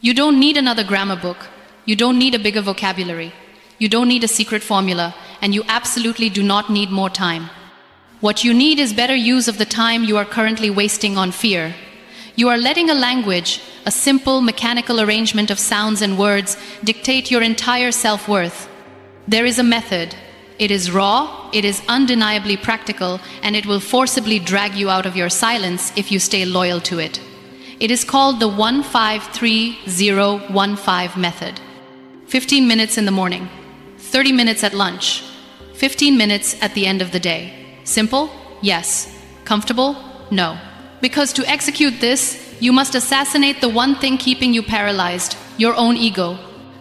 You don't need another grammar book. You don't need a bigger vocabulary. You don't need a secret formula, and you absolutely do not need more time. What you need is better use of the time you are currently wasting on fear. You are letting a language, a simple mechanical arrangement of sounds and words, dictate your entire self-worth. There is a method. It is raw, it is undeniably practical, and it will forcibly drag you out of your silence if you stay loyal to it. It is called the 1-5-3-0-1-5 method. 15 minutes in the morning, 30 minutes at lunch, 15 minutes at the end of the day. Simple? Yes. Comfortable? No. Because to execute this, you must assassinate the one thing keeping you paralyzed, your own ego.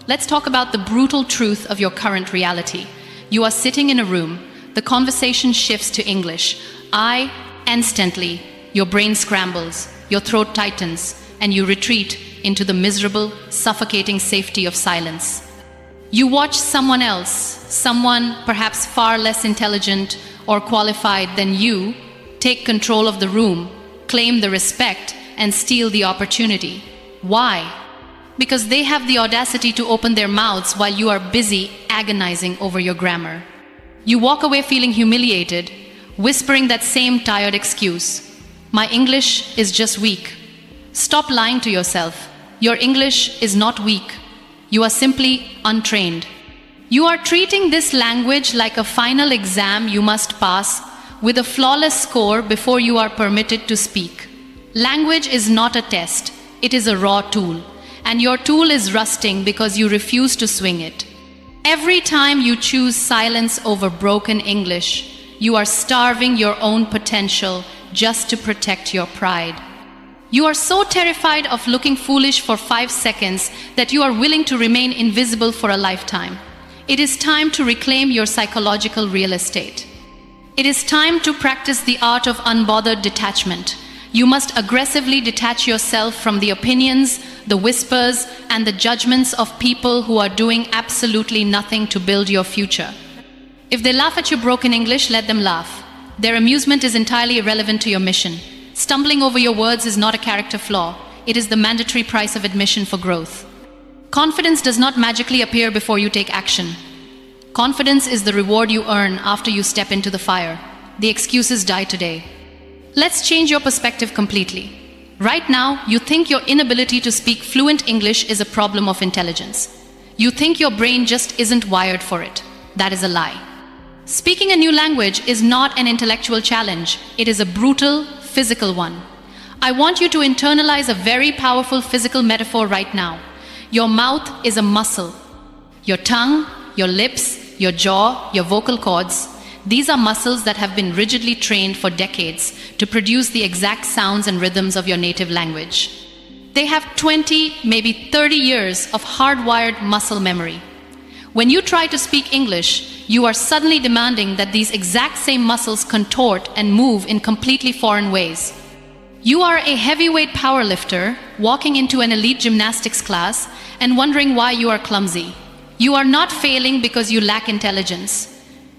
Let's talk about the brutal truth of your current reality. You are sitting in a room. The conversation shifts to English. Instantly, your brain scrambles, your throat tightens, and you retreat into the miserable, suffocating safety of silence. You watch someone else, someone perhaps far less intelligent or qualified than you, take control of the room, claim the respect, and steal the opportunity. Why? Because they have the audacity to open their mouths while you are busy agonizing over your grammar. You walk away feeling humiliated, whispering that same tired excuse. My English is just weak. Stop lying to yourself. Your English is not weak. You are simply untrained. You are treating this language like a final exam you must pass with a flawless score before you are permitted to speak. Language is not a test. It is a raw tool. And your tool is rusting because you refuse to swing it. Every time you choose silence over broken English, you are starving your own potential just to protect your pride. You are so terrified of looking foolish for 5 seconds that you are willing to remain invisible for a lifetime. It is time to reclaim your psychological real estate. It is time to practice the art of unbothered detachment. You must aggressively detach yourself from the opinions, the whispers, and the judgments of people who are doing absolutely nothing to build your future. If they laugh at your broken English, let them laugh. Their amusement is entirely irrelevant to your mission. Stumbling over your words is not a character flaw. It is the mandatory price of admission for growth. Confidence does not magically appear before you take action. Confidence is the reward you earn after you step into the fire. The excuses die today. Let's change your perspective completely. Right now, you think your inability to speak fluent English is a problem of intelligence. You think your brain just isn't wired for it. That is a lie. Speaking a new language is not an intellectual challenge. It is a brutal, physical one. I want you to internalize a very powerful physical metaphor right now. Your mouth is a muscle. Your tongue, your lips, your jaw, your vocal cords, these are muscles that have been rigidly trained for decades to produce the exact sounds and rhythms of your native language. They have 20, maybe 30 years of hardwired muscle memory. When you try to speak English, you are suddenly demanding that these exact same muscles contort and move in completely foreign ways. You are a heavyweight powerlifter walking into an elite gymnastics class and wondering why you are clumsy. You are not failing because you lack intelligence.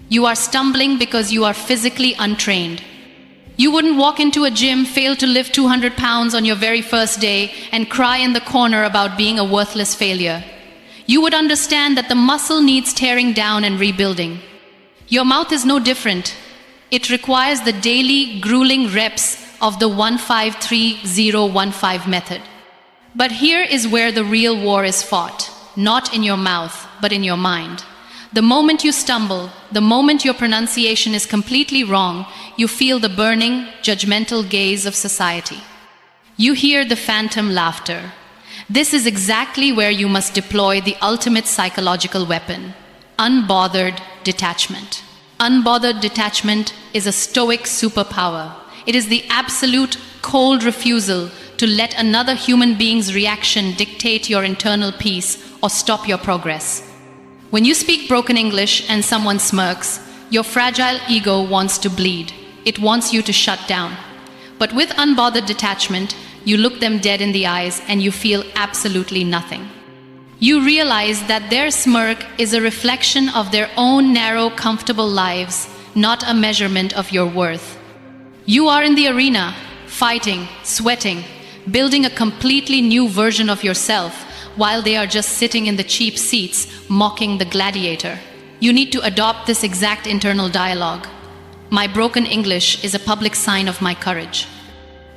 You are stumbling because you are physically untrained. You wouldn't walk into a gym, fail to lift 200 pounds on your very first day, and cry in the corner about being a worthless failure. You would understand that the muscle needs tearing down and rebuilding. Your mouth is no different. It requires the daily, grueling reps of the 1-5-3-0-1-5 method. But here is where the real war is fought, not in your mouth, but in your mind. The moment you stumble, the moment your pronunciation is completely wrong, you feel the burning, judgmental gaze of society. You hear the phantom laughter. This is exactly where you must deploy the ultimate psychological weapon, unbothered detachment. Unbothered detachment is a stoic superpower. It is the absolute, cold refusal to let another human being's reaction dictate your internal peace or stop your progress. When you speak broken English and someone smirks, your fragile ego wants to bleed. It wants you to shut down. But with unbothered detachment, you look them dead in the eyes and you feel absolutely nothing. You realize that their smirk is a reflection of their own narrow, comfortable lives, not a measurement of your worth. You are in the arena, fighting, sweating, building a completely new version of yourself, while they are just sitting in the cheap seats mocking the gladiator. You need to adopt this exact internal dialogue. My broken English is a public sign of my courage.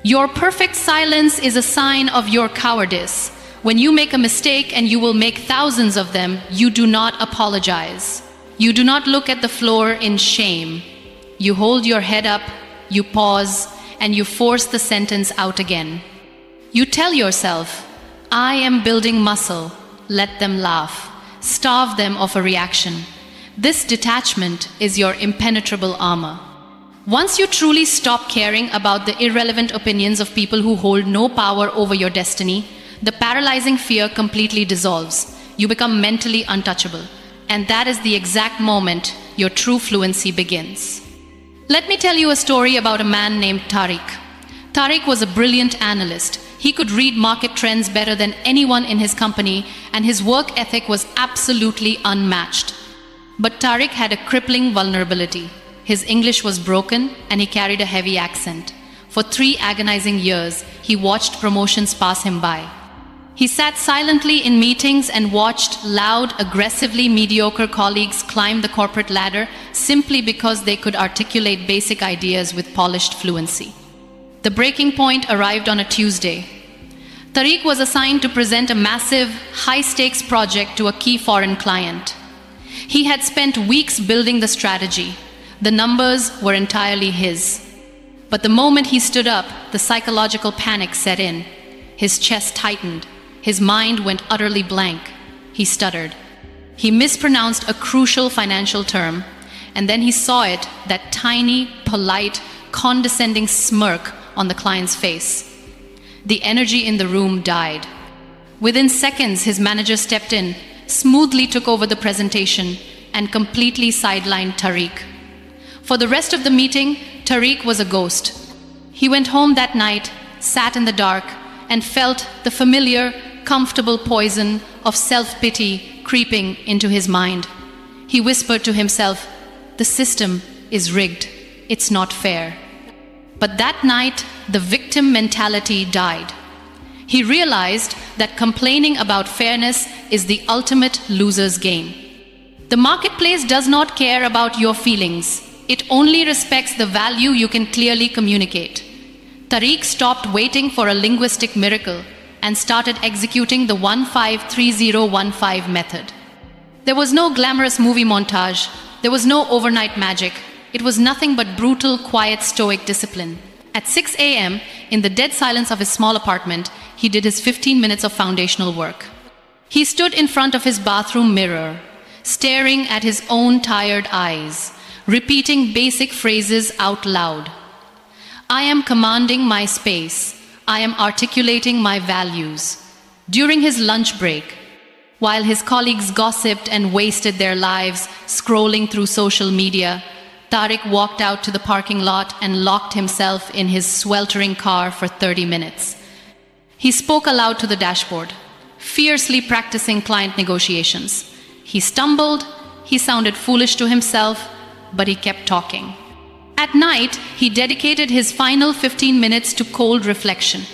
Your perfect silence is a sign of your cowardice. When you make a mistake, and you will make thousands of them, you do not apologize. You do not look at the floor in shame. You hold your head up, you pause, and you force the sentence out again. You tell yourself, I am building muscle. Let them laugh. Starve them of a reaction. This detachment is your impenetrable armor. Once you truly stop caring about the irrelevant opinions of people who hold no power over your destiny, the paralyzing fear completely dissolves. You become mentally untouchable. And that is the exact moment your true fluency begins. Let me tell you a story about a man named Tariq. Tariq was a brilliant analyst. He could read market trends better than anyone in his company, and his work ethic was absolutely unmatched. But Tariq had a crippling vulnerability. His English was broken, and he carried a heavy accent. For 3 agonizing years, he watched promotions pass him by. He sat silently in meetings and watched loud, aggressively mediocre colleagues climb the corporate ladder simply because they could articulate basic ideas with polished fluency. The breaking point arrived on a Tuesday. Tariq was assigned to present a massive, high-stakes project to a key foreign client. He had spent weeks building the strategy. The numbers were entirely his. But the moment he stood up, the psychological panic set in. His chest tightened. His mind went utterly blank. He stuttered. He mispronounced a crucial financial term, and then he saw it, that tiny, polite, condescending smirk on the client's face. The energy in the room died. Within seconds, his manager stepped in, smoothly took over the presentation, and completely sidelined Tariq. For the rest of the meeting, Tariq was a ghost. He went home that night, sat in the dark, and felt the familiar, comfortable poison of self-pity creeping into his mind. He whispered to himself, "The system is rigged. It's not fair." But that night, the victim mentality died. He realized that complaining about fairness is the ultimate loser's game. The marketplace does not care about your feelings. It only respects the value you can clearly communicate. Tariq stopped waiting for a linguistic miracle and started executing the 153015 method. There was no glamorous movie montage. There was no overnight magic. It was nothing but brutal, quiet, stoic discipline. At 6 a.m., in the dead silence of his small apartment, he did his 15 minutes of foundational work. He stood in front of his bathroom mirror, staring at his own tired eyes, repeating basic phrases out loud. I am commanding my space. I am articulating my values. During his lunch break, while his colleagues gossiped and wasted their lives scrolling through social media, Tariq walked out to the parking lot and locked himself in his sweltering car for 30 minutes. He spoke aloud to the dashboard, fiercely practicing client negotiations. He stumbled, he sounded foolish to himself, but he kept talking. At night, he dedicated his final 15 minutes to cold reflection.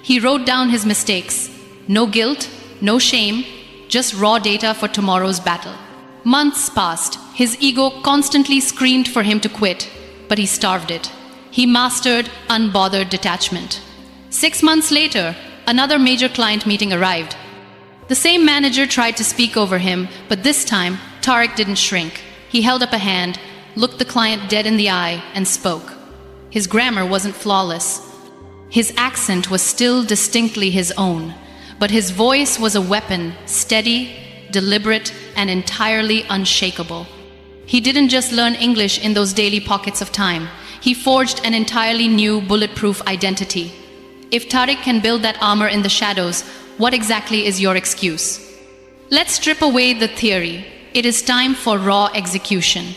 He wrote down his mistakes. No guilt, no shame, just raw data for tomorrow's battle. Months passed. His ego constantly screamed for him to quit, but he starved it. He mastered unbothered detachment. 6 months later, another major client meeting arrived. The same manager tried to speak over him, but this time, Tariq didn't shrink. He held up a hand, looked the client dead in the eye, and spoke. His grammar wasn't flawless. His accent was still distinctly his own, but his voice was a weapon, steady, deliberate, and entirely unshakable. He didn't just learn English in those daily pockets of time. He forged an entirely new, bulletproof identity. If Tariq can build that armor in the shadows, what exactly is your excuse? Let's strip away the theory. It is time for raw execution.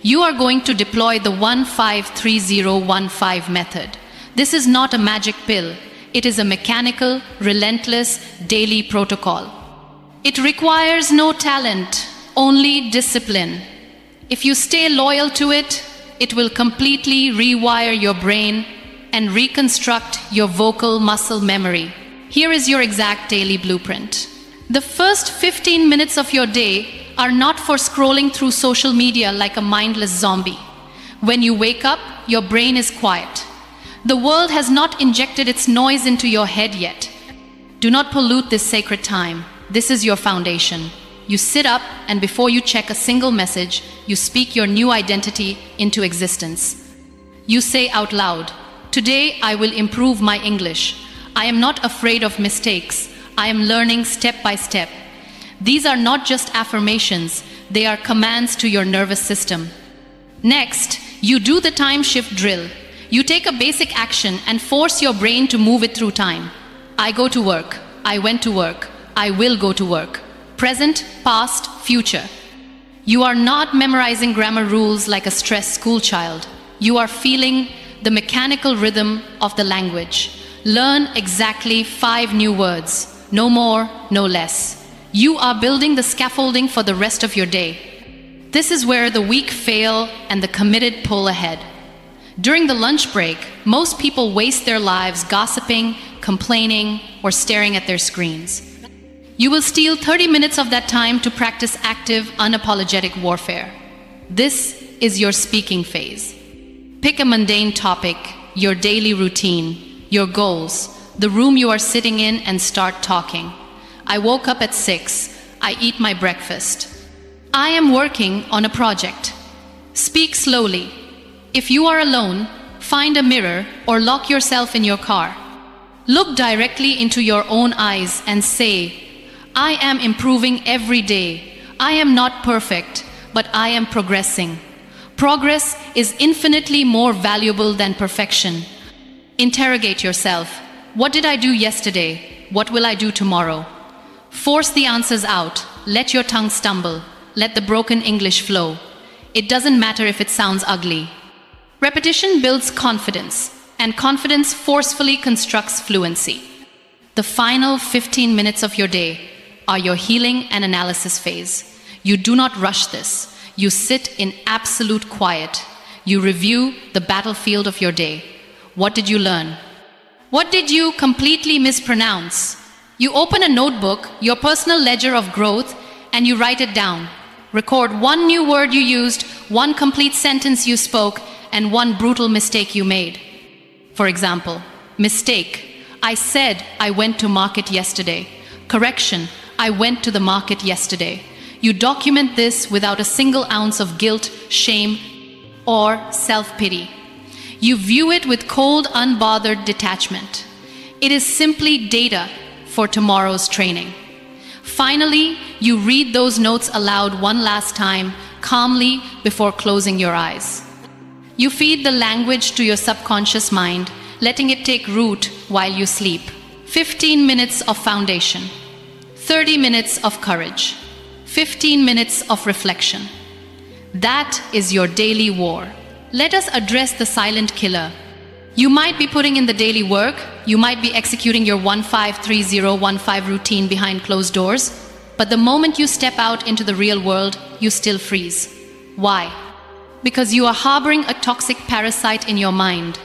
You are going to deploy the 153015 method. This is not a magic pill. It is a mechanical, relentless, daily protocol. It requires no talent, only discipline. If you stay loyal to it, it will completely rewire your brain and reconstruct your vocal muscle memory. Here is your exact daily blueprint. The first 15 minutes of your day are not for scrolling through social media like a mindless zombie. When you wake up, your brain is quiet. The world has not injected its noise into your head yet. Do not pollute this sacred time. This is your foundation. You sit up, and before you check a single message, you speak your new identity into existence. You say out loud, "Today I will improve my English. I am not afraid of mistakes. I am learning step by step." These are not just affirmations, they are commands to your nervous system. Next, you do the time shift drill. You take a basic action and force your brain to move it through time. I go to work. I went to work. I will go to work. Present, past, future. You are not memorizing grammar rules like a stressed school child. You are feeling the mechanical rhythm of the language. Learn exactly 5 new words. No more, no less. You are building the scaffolding for the rest of your day. This is where the weak fail and the committed pull ahead. During the lunch break, most people waste their lives gossiping, complaining, or staring at their screens. You will steal 30 minutes of that time to practice active, unapologetic warfare. This is your speaking phase. Pick a mundane topic, your daily routine, your goals, the room you are sitting in, and start talking. I woke up at 6. I eat my breakfast. I am working on a project. Speak slowly. If you are alone, find a mirror or lock yourself in your car. Look directly into your own eyes and say, "I am improving every day. I am not perfect, but I am progressing." Progress is infinitely more valuable than perfection. Interrogate yourself. What did I do yesterday? What will I do tomorrow? Force the answers out. Let your tongue stumble. Let the broken English flow. It doesn't matter if it sounds ugly. Repetition builds confidence, and confidence forcefully constructs fluency. The final 15 minutes of your day are your healing and analysis phase. You do not rush this. You sit in absolute quiet. You review the battlefield of your day. What did you learn? What did you completely mispronounce? You open a notebook, your personal ledger of growth, and you write it down. Record one new word you used, one complete sentence you spoke, and one brutal mistake you made. For example, mistake. I said I went to market yesterday. Correction. I went to the market yesterday. You document this without a single ounce of guilt, shame, or self-pity. You view it with cold, unbothered detachment. It is simply data for tomorrow's training. Finally, you read those notes aloud one last time, calmly, before closing your eyes. You feed the language to your subconscious mind, letting it take root while you sleep. 15 minutes of foundation. 30 minutes of courage. 15 minutes of reflection. That is your daily war. Let us address the silent killer. You might be putting in the daily work, you might be executing your 153015 routine behind closed doors, but the moment you step out into the real world, you still freeze. Why? Because you are harboring a toxic parasite in your mind.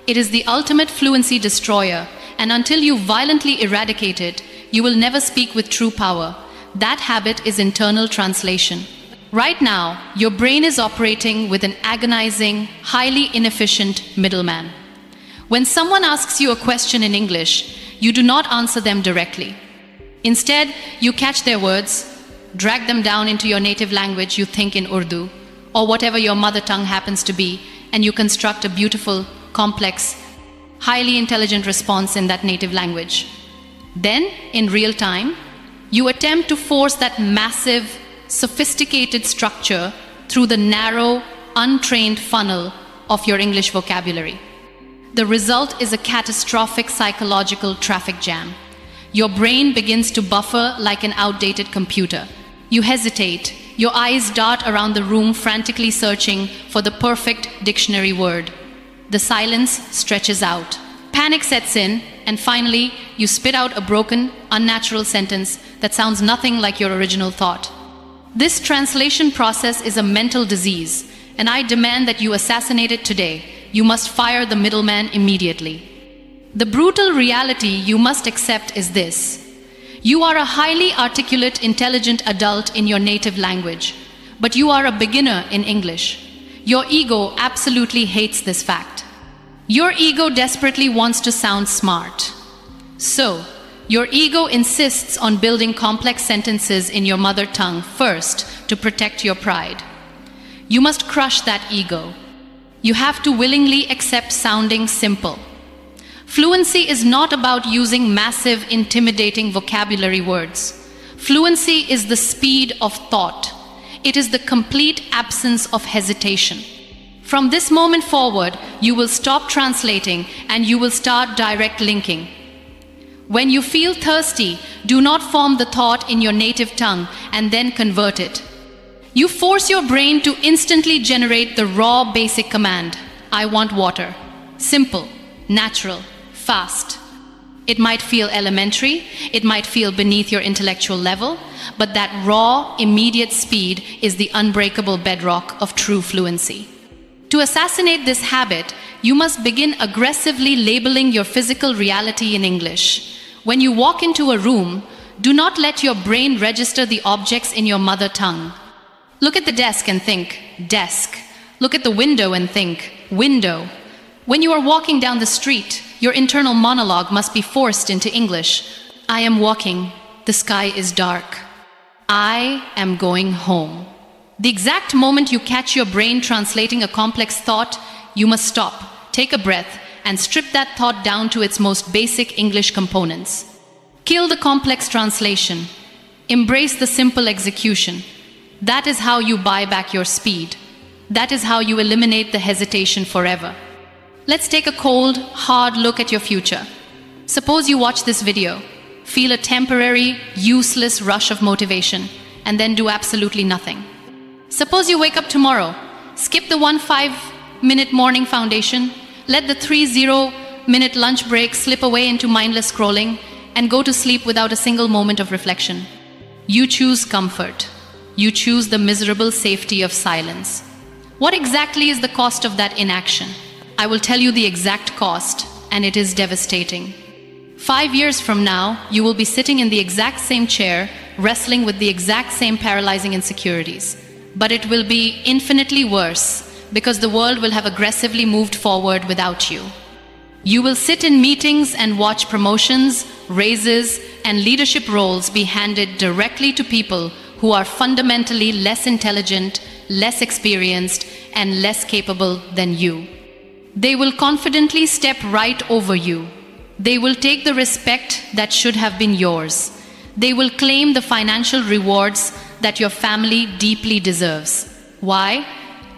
It is the ultimate fluency destroyer, and until you violently eradicate it, you will never speak with true power. That habit is internal translation. Right now, your brain is operating with an agonizing, highly inefficient middleman. When someone asks you a question in English, you do not answer them directly. Instead, you catch their words, drag them down into your native language you think in Urdu, or whatever your mother tongue happens to be, and you construct a beautiful, complex, highly intelligent response in that native language. Then, in real time, you attempt to force that massive, sophisticated structure through the narrow, untrained funnel of your English vocabulary. The result is a catastrophic psychological traffic jam. Your brain begins to buffer like an outdated computer. You hesitate. Your eyes dart around the room frantically searching for the perfect dictionary word. The silence stretches out. Panic sets in, and finally, you spit out a broken, unnatural sentence that sounds nothing like your original thought. This translation process is a mental disease, and I demand that you assassinate it today. You must fire the middleman immediately. The brutal reality you must accept is this. You are a highly articulate, intelligent adult in your native language, but you are a beginner in English. Your ego absolutely hates this fact. Your ego desperately wants to sound smart. So, your ego insists on building complex sentences in your mother tongue first to protect your pride. You must crush that ego. You have to willingly accept sounding simple. Fluency is not about using massive, intimidating vocabulary words. Fluency is the speed of thought. It is the complete absence of hesitation. From this moment forward, you will stop translating and you will start direct linking. When you feel thirsty, do not form the thought in your native tongue and then convert it. You force your brain to instantly generate the raw basic command, I want water. Simple, natural, fast. It might feel elementary, it might feel beneath your intellectual level, but that raw, immediate speed is the unbreakable bedrock of true fluency. To assassinate this habit, you must begin aggressively labeling your physical reality in English. When you walk into a room, do not let your brain register the objects in your mother tongue. Look at the desk and think, desk. Look at the window and think, window. When you are walking down the street, your internal monologue must be forced into English. I am walking. The sky is dark. I am going home. The exact moment you catch your brain translating a complex thought, you must stop, take a breath, and strip that thought down to its most basic English components. Kill the complex translation. Embrace the simple execution. That is how you buy back your speed. That is how you eliminate the hesitation forever. Let's take a cold, hard look at your future. Suppose you watch this video, feel a temporary, useless rush of motivation, and then do absolutely nothing. Suppose you wake up tomorrow, skip the 5-minute morning foundation, let the 30-minute lunch break slip away into mindless scrolling, and go to sleep without a single moment of reflection. You choose comfort. You choose the miserable safety of silence. What exactly is the cost of that inaction? I will tell you the exact cost, and it is devastating. 5 years from now, you will be sitting in the exact same chair, wrestling with the exact same paralyzing insecurities. But it will be infinitely worse, because the world will have aggressively moved forward without you. You will sit in meetings and watch promotions, raises, and leadership roles be handed directly to people who are fundamentally less intelligent, less experienced, and less capable than you. They will confidently step right over you. They will take the respect that should have been yours. They will claim the financial rewards that your family deeply deserves. Why?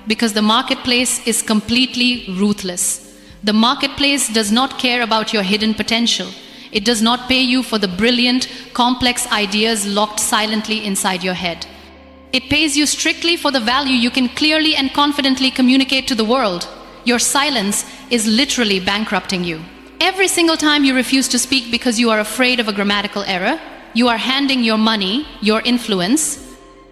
Because the marketplace is completely ruthless. The marketplace does not care about your hidden potential. It does not pay you for the brilliant, complex ideas locked silently inside your head. It pays you strictly for the value you can clearly and confidently communicate to the world. Your silence is literally bankrupting you. Every single time you refuse to speak because you are afraid of a grammatical error, you are handing your money, your influence,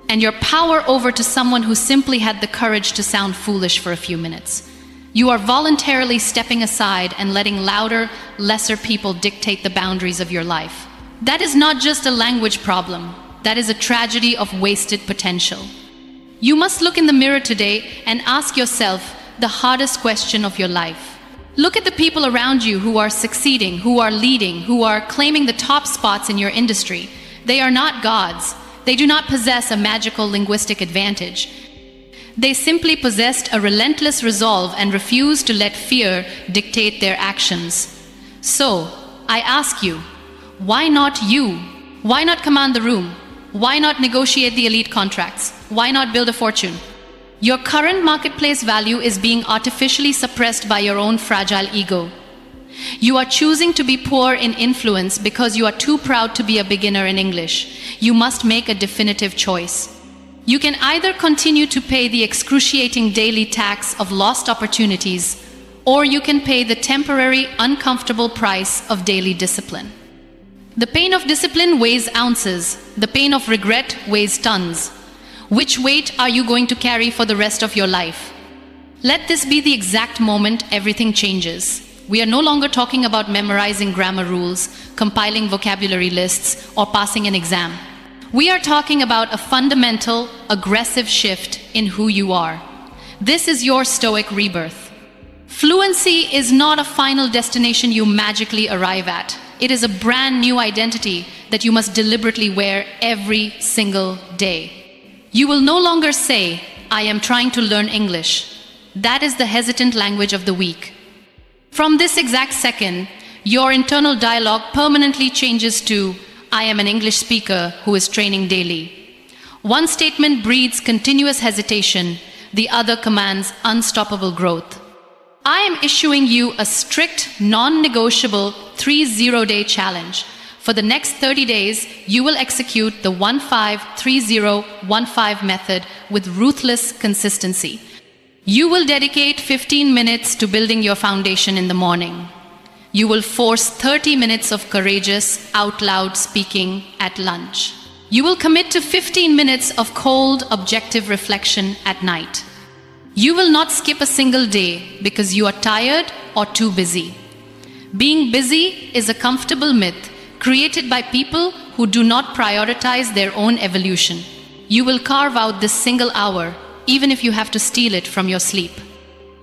and your power over to someone who simply had the courage to sound foolish for a few minutes. You are voluntarily stepping aside and letting louder, lesser people dictate the boundaries of your life. That is not just a language problem. That is a tragedy of wasted potential. You must look in the mirror today and ask yourself the hardest question of your life. Look at the people around you who are succeeding, who are leading, who are claiming the top spots in your industry. They are not gods. They do not possess a magical linguistic advantage. They simply possessed a relentless resolve and refused to let fear dictate their actions. So, I ask you, why not you? Why not command the room? Why not negotiate the elite contracts? Why not build a fortune? Your current marketplace value is being artificially suppressed by your own fragile ego. You are choosing to be poor in influence because you are too proud to be a beginner in English. You must make a definitive choice. You can either continue to pay the excruciating daily tax of lost opportunities, or you can pay the temporary, uncomfortable price of daily discipline. The pain of discipline weighs ounces. The pain of regret weighs tons. Which weight are you going to carry for the rest of your life? Let this be the exact moment everything changes. We are no longer talking about memorizing grammar rules, compiling vocabulary lists, or passing an exam. We are talking about a fundamental, aggressive shift in who you are. This is your Stoic rebirth. Fluency is not a final destination you magically arrive at. It is a brand new identity that you must deliberately wear every single day. You will no longer say, "I am trying to learn English." That is the hesitant language of the weak. From this exact second, your internal dialogue permanently changes to, "I am an English speaker who is training daily." One statement breeds continuous hesitation, the other commands unstoppable growth. I am issuing you a strict, non-negotiable 30-day challenge. For the next 30 days, you will execute the 15-30-15 method with ruthless consistency. You will dedicate 15 minutes to building your foundation in the morning. You will force 30 minutes of courageous, out-loud speaking at lunch. You will commit to 15 minutes of cold, objective reflection at night. You will not skip a single day because you are tired or too busy. Being busy is a comfortable myth created by people who do not prioritize their own evolution. You will carve out this single hour, even if you have to steal it from your sleep.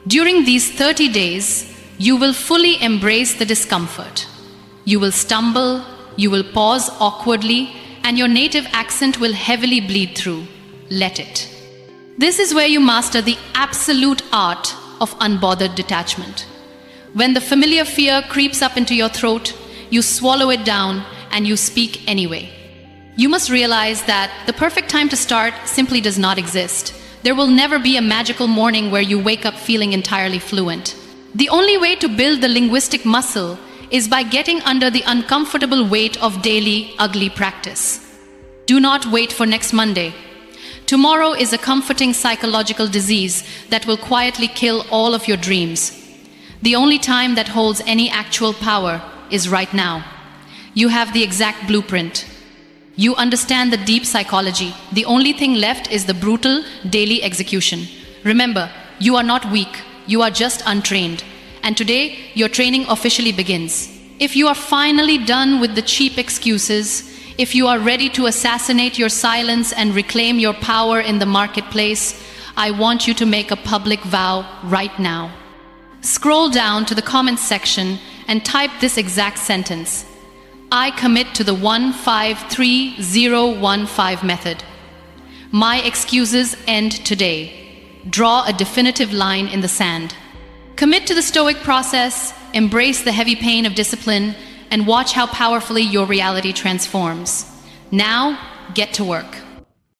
During these 30 days, you will fully embrace the discomfort. You will stumble, you will pause awkwardly, and your native accent will heavily bleed through. Let it. This is where you master the absolute art of unbothered detachment. When the familiar fear creeps up into your throat, you swallow it down and you speak anyway. You must realize that the perfect time to start simply does not exist. There will never be a magical morning where you wake up feeling entirely fluent. The only way to build the linguistic muscle is by getting under the uncomfortable weight of daily, ugly practice. Do not wait for next Monday. Tomorrow is a comforting psychological disease that will quietly kill all of your dreams. The only time that holds any actual power is right now. You have the exact blueprint. You understand the deep psychology. The only thing left is the brutal, daily execution. Remember, you are not weak. You are just untrained. And today, your training officially begins. If you are finally done with the cheap excuses, if you are ready to assassinate your silence and reclaim your power in the marketplace, I want you to make a public vow right now. Scroll down to the comments section and type this exact sentence. I commit to the 15-30-15 method. My excuses end today. Draw a definitive line in the sand. Commit to the Stoic process, embrace the heavy pain of discipline, and watch how powerfully your reality transforms. Now, get to work.